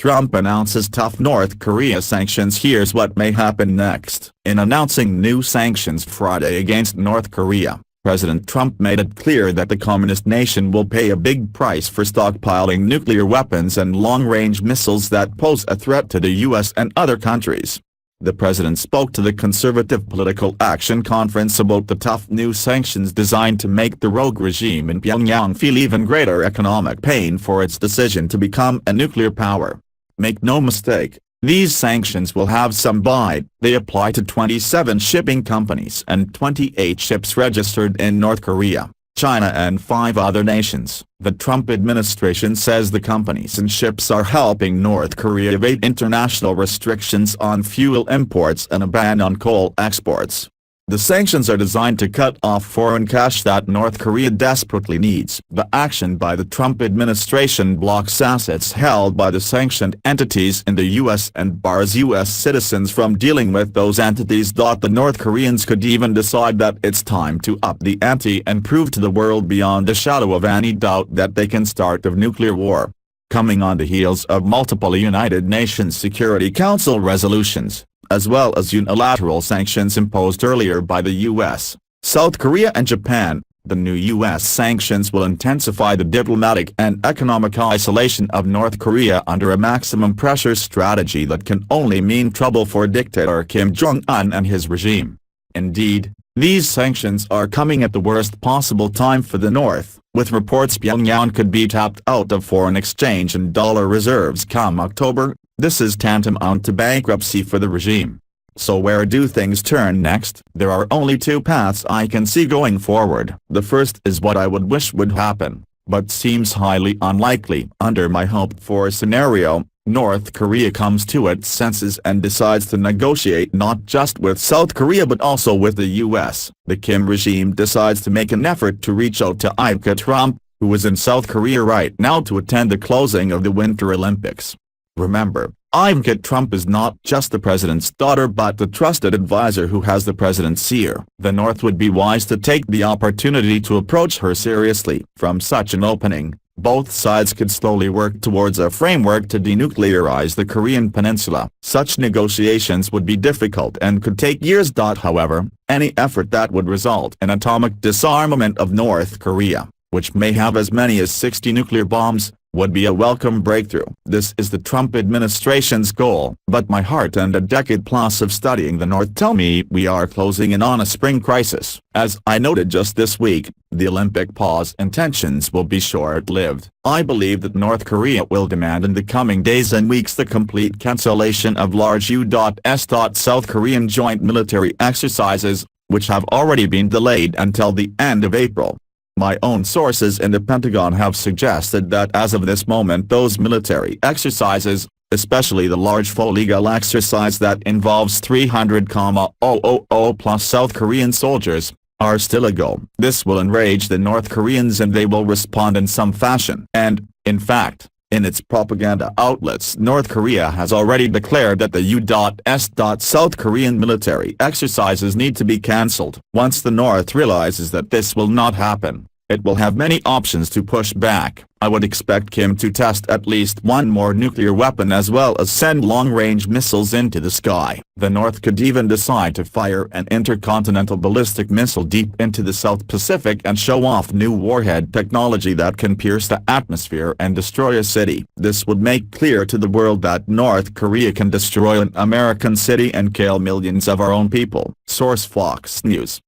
Trump announces tough North Korea sanctions. Here's what may happen next. In announcing new sanctions Friday against North Korea, President Trump made it clear that the communist nation will pay a big price for stockpiling nuclear weapons and long-range missiles that pose a threat to the U.S. and other countries. The president spoke to the Conservative Political Action Conference about the tough new sanctions designed to make the rogue regime in Pyongyang feel even greater economic pain for its decision to become a nuclear power. Make no mistake, these sanctions will have some bite. They apply to 27 shipping companies and 28 ships registered in North Korea, China and 5 other nations. The Trump administration says the companies and ships are helping North Korea evade international restrictions on fuel imports and a ban on coal exports. The sanctions are designed to cut off foreign cash that North Korea desperately needs. The action by the Trump administration blocks assets held by the sanctioned entities in the U.S. and bars U.S. citizens from dealing with those entities. The North Koreans could even decide that it's time to up the ante and prove to the world beyond a shadow of any doubt that they can start a nuclear war. Coming on the heels of multiple United Nations Security Council resolutions, as well as unilateral sanctions imposed earlier by the U.S., South Korea and Japan, the new U.S. sanctions will intensify the diplomatic and economic isolation of North Korea under a maximum pressure strategy that can only mean trouble for dictator Kim Jong-un and his regime. Indeed, these sanctions are coming at the worst possible time for the North, with reports Pyongyang could be tapped out of foreign exchange and dollar reserves come October. This is tantamount to bankruptcy for the regime. So where do things turn next? There are only 2 paths I can see going forward. The first is what I would wish would happen, but seems highly unlikely. Under my hoped-for scenario, North Korea comes to its senses and decides to negotiate not just with South Korea but also with the U.S. The Kim regime decides to make an effort to reach out to Ivanka Trump, who is in South Korea right now to attend the closing of the Winter Olympics. Remember, Ivanka Trump is not just the president's daughter but the trusted advisor who has the president's ear. The North would be wise to take the opportunity to approach her seriously. From such an opening, both sides could slowly work towards a framework to denuclearize the Korean peninsula. Such negotiations would be difficult and could take years. However, any effort that would result in atomic disarmament of North Korea, which may have as many as 60 nuclear bombs, would be a welcome breakthrough. This is the Trump administration's goal, but my heart and a decade plus of studying the North tell me we are closing in on a spring crisis. As I noted just this week, the Olympic pause and tensions will be short-lived. I believe that North Korea will demand in the coming days and weeks the complete cancellation of large U.S. South Korean joint military exercises, which have already been delayed until the end of April. My own sources in the Pentagon have suggested that as of this moment those military exercises, especially the large full-legal exercise that involves 300,000 plus South Korean soldiers, are still a go. This will enrage the North Koreans and they will respond in some fashion. And, in fact, in its propaganda outlets, North Korea has already declared that the U.S. South Korean military exercises need to be cancelled. Once the North realizes that this will not happen, it will have many options to push back. I would expect Kim to test at least one more nuclear weapon as well as send long-range missiles into the sky. The North could even decide to fire an intercontinental ballistic missile deep into the South Pacific and show off new warhead technology that can pierce the atmosphere and destroy a city. This would make clear to the world that North Korea can destroy an American city and kill millions of our own people. Source: Fox News.